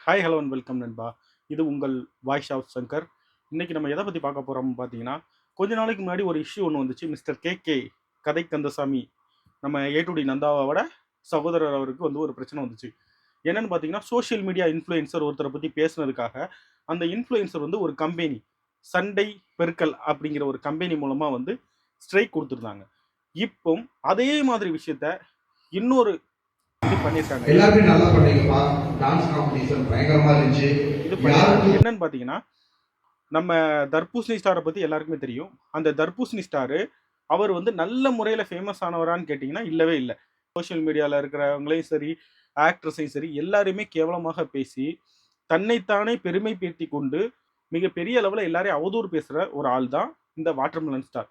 Hi hello and welcome நண்பா. இது உங்கள் வாய்ஸ் ஆஃப் சங்கர். இன்னைக்கு நம்ம எதை பற்றி பார்க்க போகிறோம் பார்த்தீங்கன்னா, கொஞ்ச நாளைக்கு முன்னாடி ஒரு இஷ்யூ ஒன்று வந்துச்சு. மிஸ்டர் கே கதை கந்தசாமி, நம்ம ஏ2டி நந்தாவோட சகோதரர் அவருக்கு வந்து ஒரு பிரச்சனை வந்துச்சு. என்னன்னு பார்த்தீங்கன்னா, சோஷியல் மீடியா இன்ஃப்ளூயன்சர் ஒருத்தரை பற்றி பேசுனதுக்காக அந்த இன்ஃப்ளூயன்சர் வந்து ஒரு கம்பெனி சண்டை பெருக்கல் அப்படிங்கிற ஒரு கம்பெனி மூலமாக வந்து ஸ்ட்ரைக் கொடுத்துருந்தாங்க. இப்போ அதே மாதிரி விஷயத்த இன்னொரு பண்ணியிருக்காங்க. எல்லாருமே நல்லா பண்ணீங்கப்பா. டான்ஸ் காம்படிஷன் பயங்கரமா இருந்துச்சு. இது என்னன்னு பார்த்தீங்கன்னா, நம்ம தர்பூசணி ஸ்டாரை பற்றி எல்லாருக்குமே தெரியும். அந்த தர்பூசணி ஸ்டாரு அவர் வந்து நல்ல முறையில் ஃபேமஸ் ஆனவரான்னு கேட்டிங்கன்னா இல்லவே இல்லை. சோஷியல் மீடியாவில் இருக்கிறவங்களையும் சரி, ஆக்ட்ரஸையும் சரி, எல்லாரையுமே கேவலமாக பேசி தன்னைத்தானே பெருமை பேத்தி கொண்டு மிகப்பெரிய அளவில் எல்லாரையும் அவதூறு பேசுகிற ஒரு ஆள் தான் இந்த வாட்டர்மெலன் ஸ்டார்.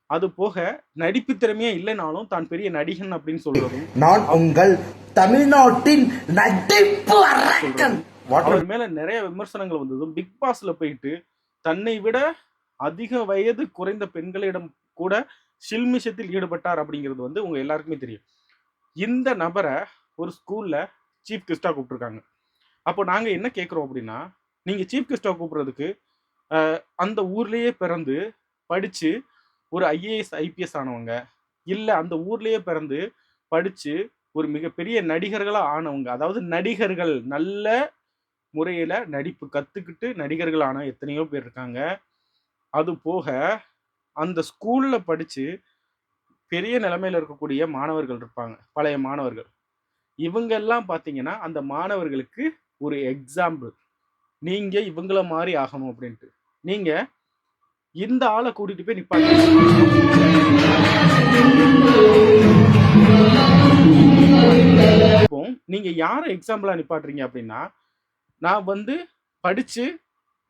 அது போக நடிப்பு திறமையே இல்லைனாலும் தான் பெரிய நடிகன் அப்படின்னு சொல்றதும், நான் உங்கள் தமிழ்நாட்டின் நடிப்பு அரக்கன். அவர் மேல நிறைய விமர்சனங்கள் வந்ததும், பிக் பாஸ்ல போயிட்டு தன்னை விட அதிக வயது குறைந்த பெண்களிடம் கூட சில்மிஷத்தில் ஈடுபட்டார் அப்படிங்கிறது வந்து உங்க எல்லாருக்குமே தெரியும். இந்த நபரை ஒரு ஸ்கூல்ல சீஃப் கெஸ்டா கூப்பிட்டுருக்காங்க. அப்போ நாங்க என்ன கேட்குறோம் அப்படின்னா, நீங்க சீஃப் கெஸ்டா கூப்பிடுறதுக்கு அந்த ஊர்லயே பிறந்து படிச்சு ஒரு ஐஏஎஸ் ஐபிஎஸ் ஆனவங்க, இல்லை அந்த ஊர்லேயே பிறந்து படித்து ஒரு மிகப்பெரிய நடிகர்களாக ஆனவங்க, அதாவது நடிகர்கள் நல்ல முறையில் நடிப்பு கற்றுக்கிட்டு நடிகர்கள் ஆன எத்தனையோ பேர் இருக்காங்க. அது போக அந்த ஸ்கூலில் படித்து பெரிய நிலைமையில் இருக்கக்கூடிய மாணவர்கள் இருப்பாங்க, பழைய மாணவர்கள். இவங்கெல்லாம் பார்த்தீங்கன்னா அந்த மாணவர்களுக்கு ஒரு எக்ஸாம்பிள். நீங்கள் இவங்கள மாதிரி ஆகணும் அப்படின்ட்டு நீங்கள் இந்த ஆளை கூட்டிட்டு போய் நிப்பாங்க. நீங்க யாரை எக்ஸாம்பிளா நிப்பாட்டுறீங்க அப்படின்னா, நான் வந்து படிச்சு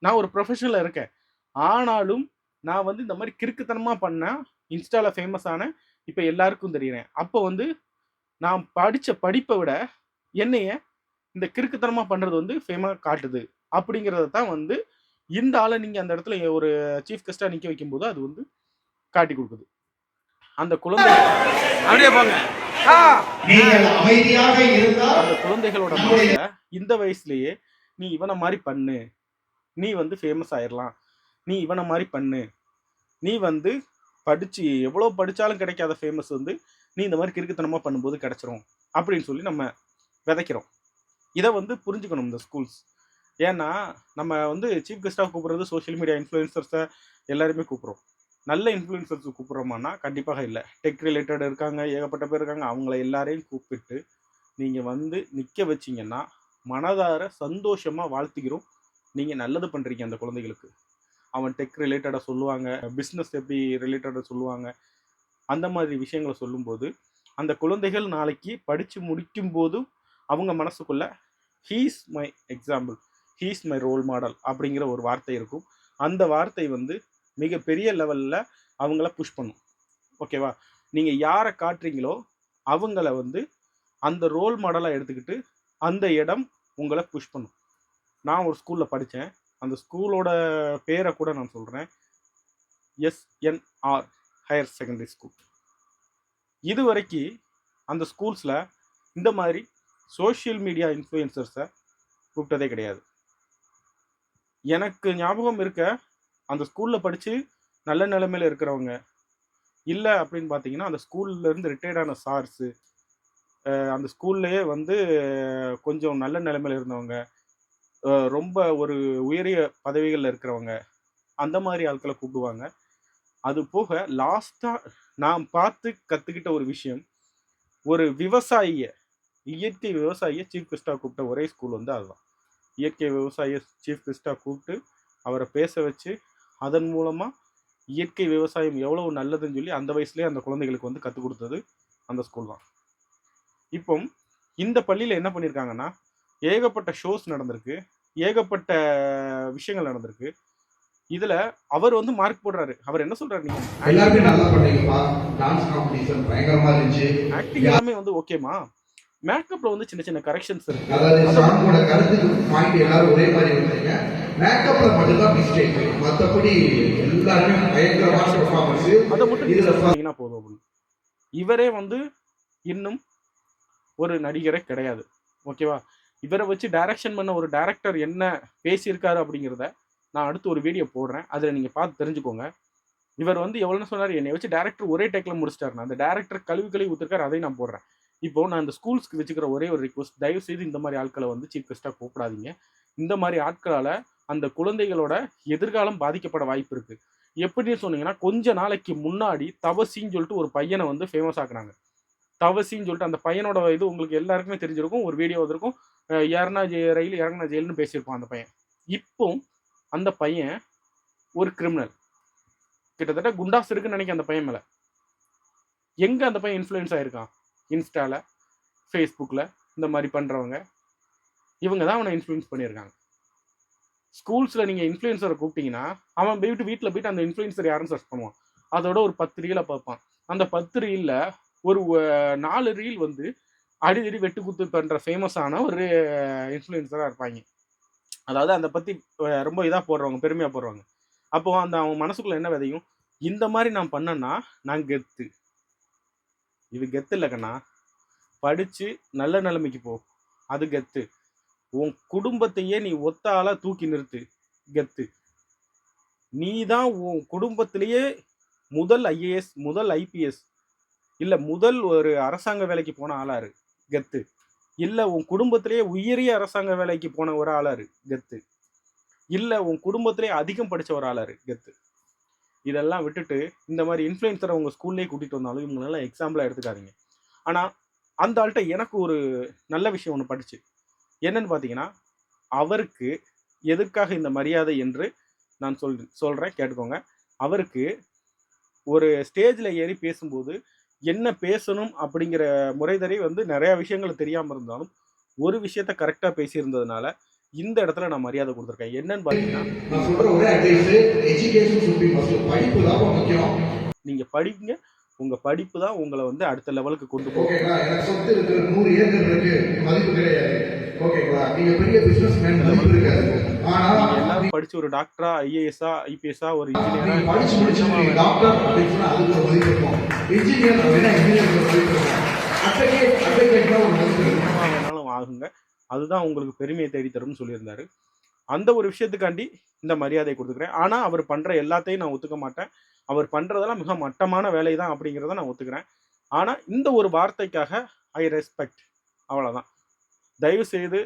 நான் ஒரு ப்ரொஃபஷனல்ல இருக்கேன், ஆனாலும் நான் வந்து இந்த மாதிரி கிறுக்குத்தனமா பண்ண இன்ஸ்டால ஃபேமஸ் ஆன இப்ப எல்லாருக்கும் தெரியுறேன். அப்போ வந்து நான் படிச்ச படிப்பை விட என்னைய இந்த கிறுக்குத்தனமா பண்றது வந்து ஃபேமஸ் காட்டுது அப்படிங்கிறத தான் வந்து இந்த ஆளை நீங்க அந்த இடத்துல ஒரு சீஃப் கெஸ்டா நிக்க வைக்கும் போது அது வந்து காட்டி கொடுக்குது. அந்த குழந்தை அப்படியே போங்க, அந்த குழந்தைகளோட இந்த வயசுலயே நீ இவனை மாதிரி பண்ணு, நீ வந்து ஃபேமஸ் ஆயிடலாம், நீ இவனை மாதிரி பண்ணு, நீ வந்து படிச்சு எவ்வளவு படிச்சாலும் கிடைக்காத ஃபேமஸ் வந்து நீ இந்த மாதிரி கிறுக்குத்தனமா பண்ணும்போது கிடைச்சிரும் அப்படின்னு சொல்லி நம்ம விதைக்கிறோம். இதை வந்து புரிஞ்சுக்கணும் இந்த ஸ்கூல்ஸ். ஏன்னா நம்ம வந்து சீஃப் கெஸ்டாக கூப்பிட்றது சோஷியல் மீடியா இன்ஃப்ளூயன்சர்ஸை எல்லாருமே கூப்பிட்றோம். நல்ல இன்ஃப்ளூயன்சர்ஸ் கூப்பிட்றோமானா கண்டிப்பாக இல்லை. டெக் ரிலேட்டட் இருக்காங்க, ஏகப்பட்ட பேர் இருக்காங்க. அவங்கள எல்லாரையும் கூப்பிட்டு நீங்கள் வந்து நிற்க வச்சிங்கன்னா மனதார சந்தோஷமாக வாழ்த்துக்கிறோம். நீங்கள் நல்லது பண்ணுறீங்க அந்த குழந்தைகளுக்கு. அவன் டெக் ரிலேட்டடாக சொல்லுவாங்க, பிஸ்னஸ் எப்படி ரிலேட்டடாக சொல்லுவாங்க, அந்த மாதிரி விஷயங்களை சொல்லும்போது அந்த குழந்தைகள் நாளைக்கு படித்து முடிக்கும் போதும் அவங்க மனசுக்குள்ள he's my example, he's my role model அப்படிங்கிற ஒரு வார்த்தை இருக்கும். அந்த வார்த்தை வந்து மிகப்பெரிய லெவலில் அவங்கள புஷ் பண்ணும். ஓகேவா? நீங்கள் யாரை காட்டுறீங்களோ அவங்கள வந்து அந்த ரோல் மாடலாக எடுத்துக்கிட்டு அந்த இடம் உங்களை புஷ் பண்ணும். நான் ஒரு ஸ்கூலில் படித்தேன். அந்த ஸ்கூலோட பேரை கூட நான் சொல்கிறேன், SNR ஹையர் செகண்டரி ஸ்கூல். இது வரைக்கும் அந்த ஸ்கூல்ஸில் இந்த மாதிரி சோஷியல் மீடியா இன்ஃப்ளூயன்சர்ஸை கூப்பிட்டதே கிடையாது. எனக்கு ஞாபகம் இருக்க அந்த ஸ்கூலில் படித்து நல்ல நிலைமையில் இருக்கிறவங்க இல்லை அப்படின்னு பார்த்தீங்கன்னா, அந்த ஸ்கூல்லேருந்து ரிட்டையர்டான சார்ஸு, அந்த ஸ்கூல்லையே வந்து கொஞ்சம் நல்ல நிலைமையில் இருந்தவங்க, ரொம்ப ஒரு உயரிய பதவிகளில் இருக்கிறவங்க, அந்த மாதிரி ஆட்களை கூப்பிடுவாங்க. அது போக லாஸ்ட்டாக நான் பார்த்து கற்றுக்கிட்ட ஒரு விஷயம், ஒரு விவசாயியை, இயற்கை விவசாயியை சீஃப் கெஸ்டாக கூப்பிட்ட ஒரே ஸ்கூல் வந்து அதுதான். இயற்கை விவசாயியை சீஃப் கெஸ்டாக கூப்பிட்டு அவரை பேச வச்சு அதன் மூலமாக இயற்கை விவசாயம் எவ்வளவு நல்லதுன்னு சொல்லி அந்த வயசுலேயே அந்த குழந்தைகளுக்கு வந்து கற்றுக் கொடுத்தது அந்த ஸ்கூல் தான். இப்போ இந்த பள்ளியில் என்ன பண்ணியிருக்காங்கன்னா, ஏகப்பட்ட ஷோஸ் நடந்திருக்கு, ஏகப்பட்ட விஷயங்கள் நடந்திருக்கு. இதுல அவர் வந்து மார்க் போடுறாரு. அவர் என்ன சொல்றாரு, நீங்க எல்லாருமே நல்லா பண்ணீங்கப்பா, டான்ஸ் காம்படிஷன் பயங்கரமா இருந்துச்சு, ஆக்டிங் எல்லாமே வந்து ஓகேமா, மேக்கப்ல வந்து சின்ன சின்ன கரெக்ஷன்ஸ் இருக்கு. அதாவது சாங்கோட கருத்துக்கு பாயிண்ட் எல்லாரும் ஒரே மாதிரி இருந்தீங்க, மேக்கப்ல மட்டும் தான் மிஸ்டேக், மற்றபடி எல்லாருமே பயங்கரமான பெர்ஃபார்மன்ஸ். அதை மட்டும் இதுல சொன்னீங்கன்னா போதும் அப்படின்னு. இவரே வந்து இன்னும் ஒரு நடிகரே கிடையாது. ஓகேவா? இவரை வச்சு டைரக்ஷன் பண்ண ஒரு டைரக்டர் என்ன பேசியிருக்காரு அப்படிங்கிறத நான் அடுத்து ஒரு வீடியோ போடுறேன். அதில் நீங்கள் பார்த்து தெரிஞ்சுக்கோங்க. இவர் வந்து எவ்வளோன்னு சொன்னார், என்னை வச்சு டேரக்டர் ஒரே டேக்கில் முடிச்சிட்டாருண்ணா. அந்த டேரக்டர் கழுவி ஊற்றிருக்காரு, அதையும் நான் போடுறேன். இப்போ நான் இந்த ஸ்கூல்ஸ்க்கு வச்சுக்கிற ஒரே ஒரு ரிக்வஸ்ட், தயவு செய்து இந்த மாதிரி ஆட்களை வந்து சீஃப் கெஸ்ட்டாக கூப்பிடாதீங்க. இந்த மாதிரி ஆட்களால் அந்த குழந்தைகளோட எதிர்காலம் பாதிக்கப்பட வாய்ப்பு இருக்குது. எப்படின்னு சொன்னீங்கன்னா, கொஞ்ச நாளைக்கு முன்னாடி தவசின்னு சொல்லிட்டு ஒரு பையனை வந்து ஃபேமஸ் ஆக்குனாங்க. தவசின்னு சொல்லிட்டு அந்த பையனோட இது உங்களுக்கு எல்லாருக்குமே தெரிஞ்சிருக்கும். ஒரு வீடியோ வந்திருக்கும். இறங்கினா ரயில் இறங்கினா ஜெயில்னு பேசியிருப்பான் அந்த பையன். இப்போ அந்த பையன் ஒரு கிரிமினல். கிட்டத்தட்ட குண்டாஸ் இருக்குன்னு நினைக்க அந்த பையன் மேலே. எங்கே அந்த பையன் இன்ஃப்ளூயன்ஸ் ஆகிருக்கான்? இன்ஸ்டாவில், ஃபேஸ்புக்கில் இந்த மாதிரி பண்ணுறவங்க இவங்க தான் அவனை இன்ஃப்ளூயன்ஸ் பண்ணியிருக்காங்க. ஸ்கூல்ஸில் நீங்கள் இன்ஃப்ளூயன்சரை கூப்பிட்டீங்கன்னா அவன் வீட்டில் போயிட்டு அந்த இன்ஃப்ளூயன்சர் யாருன்னு சர்ச் பண்ணுவான். அதோட ஒரு 10 ரீலை பார்ப்பான். அந்த 10 ரீலில் ஒரு 4 ரீல் வந்து அடிதடி வெட்டுக்குத்து பண்ணுற ஃபேமஸான ஒரு இன்ஃப்ளூயன்சராக இருப்பாங்க. அதாவது அதை பற்றி ரொம்ப இதாக போடுறவங்க, பெருமையாக போடுறவங்க. அப்போது அந்த அவன் மனசுக்குள்ளே என்ன விதையும், இந்த மாதிரி நான் பண்ணேன்னா நான் கெத்து. இது கெத்து இல்லைக்கண்ணா. படித்து நல்ல நிலைமைக்கு போ, அது கெத்து. உன் குடும்பத்தையே நீ ஒத்த ஆளாக தூக்கி நிறுத்து, கெத்து. நீ தான் உன் குடும்பத்திலேயே முதல் ஐஏஎஸ், முதல் ஐபிஎஸ், இல்லை முதல் ஒரு அரசாங்க வேலைக்கு போன ஆளாரு, கெத்து. இல்லை உன் குடும்பத்திலேயே உயரிய அரசாங்க வேலைக்கு போன ஒரு ஆளாரு, கெத்து. இல்லை உன் குடும்பத்திலே அதிகம் படித்த ஒரு ஆளாரு, கெத்து. இதெல்லாம் விட்டுட்டு இந்த மாதிரி இன்ஃப்ளூயன்சரை உங்கள் ஸ்கூல்லேயே கூட்டிகிட்டு வந்தாலும் இவங்களெல்லாம் எக்ஸாம்பிளாக எடுத்துக்காதீங்க. ஆனால் அந்த ஆள்கிட்ட எனக்கு ஒரு நல்ல விஷயம் ஒன்று படிச்சு. என்னன்னு பார்த்தீங்கன்னா, அவருக்கு எதற்காக இந்த மரியாதை என்று நான் சொல்கிறேன், கேட்டுக்கோங்க. அவருக்கு ஒரு ஸ்டேஜில் ஏறி பேசும்போது என்ன பேசணும் அப்படிங்கிற முறைதறி வந்து நிறையா விஷயங்கள் தெரியாமல் இருந்தாலும் ஒரு விஷயத்த கரெக்டாக பேசியிருந்ததுனால இந்த இடத்துல நான் மரியாதை கொடுத்துருக்கேன். என்னன்னு பார்த்தீங்கன்னா, நான் சொல்ற ஒரே advice, education should be must. படிப்பு தான் முக்கியம். நீங்கள் படிங்க, உங்கள் படிப்பு தான் உங்களை வந்து அடுத்த லெவலுக்கு கொண்டு போகும். ஓகேங்களா? எனக்கு சொத்து இருக்கு, 100 ஏக்கர் இருக்கு, மதிப்பு கிடையாது. ஓகேங்களா? நீங்க பெரிய பிசினஸ் மேன், மதிப்பு இருக்காது. ஆனா எல்லாரும் படிச்சு ஒரு டாக்டரா, ஐஏஎஸ்ஆ, ஐபிஎஸ்ஆ, ஒரு நீங்க இன்ஜினியரா படிச்சு முடிச்சு டாக்டர் அப்படின்னா அதுக்கு ஒரு மதிப்பு இருக்கும். இன்ஜினியர் அப்படின்னா இன்ஜினியருக்கு ஒரு மதிப்பு இருக்கும். அட்வொகேட்னா ஒரு மதிப்பு இருக்கும். வேணாலும் ஆகுங்க, அதுதான் உங்களுக்கு பெருமையை தேடி தரும்னு சொல்லியிருந்தாரு. அந்த ஒரு விஷயத்துக்காண்டி இந்த மரியாதையை கொடுத்துக்கிறேன். ஆனால் அவர் பண்ணுற எல்லாத்தையும் நான் ஒத்துக்க மாட்டேன். அவர் பண்ணுறதெல்லாம் மிக மட்டமான வேலை தான் அப்படிங்கிறத நான் ஒத்துக்கிறேன். ஆனால் இந்த ஒரு வார்த்தைக்காக ஐ ரெஸ்பெக்ட், அவ்வளோதான். தயவு செய்து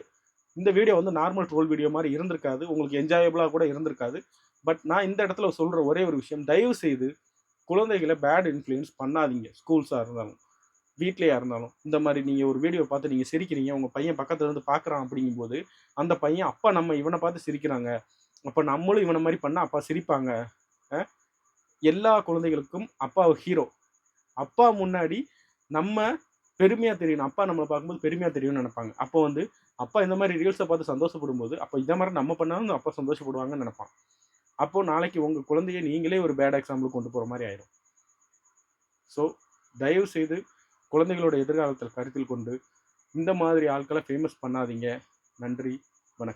இந்த வீடியோ வந்து நார்மல் ட்ரோல் வீடியோ மாதிரி இருந்திருக்காது, உங்களுக்கு என்ஜாயபிளாக கூட இருந்திருக்காது. பட் நான் இந்த இடத்துல சொல்கிற ஒரே ஒரு விஷயம், தயவு செய்து குழந்தைகளை பேட் இன்ஃப்ளூயன்ஸ் பண்ணாதீங்க. ஸ்கூல்ஸாக இருந்தாலும் வீட்லையா இருந்தாலும். இந்த மாதிரி நீங்கள் ஒரு வீடியோ பார்த்து நீங்கள் சிரிக்கிறீங்க, உங்கள் பையன் பக்கத்துல இருந்து பார்க்குறான் அப்படிங்கும்போது அந்த பையன் அப்பா நம்ம இவனை பார்த்து சிரிக்கிறாங்க, அப்போ நம்மளும் இவனை மாதிரி பண்ணால் அப்பா சிரிப்பாங்க. எல்லா குழந்தைகளுக்கும் அப்பா ஹீரோ. அப்பா முன்னாடி நம்ம பெருமையாக தெரியணும். அப்பா நம்மளை பார்க்கும்போது பெருமையாக தெரியும்னு நினைப்பாங்க. அப்போ வந்து அப்பா இந்த மாதிரி ரீல்ஸை பார்த்து சந்தோஷப்படும் போது அப்போ இதை மாதிரி நம்ம பண்ணாலும் அப்பா சந்தோஷப்படுவாங்கன்னு நினைப்பான். அப்போது நாளைக்கு உங்கள் குழந்தைய நீங்களே ஒரு பேட் எக்ஸாம்பிள் கொண்டு போகிற மாதிரி ஆயிடும். ஸோ தயவு செய்து குழந்தைகளோட எதிர்காலத்தில் கருத்தில் கொண்டு இந்த மாதிரி ஆட்களை ஃபேமஸ் பண்ணாதீங்க. நன்றி, வணக்கம்.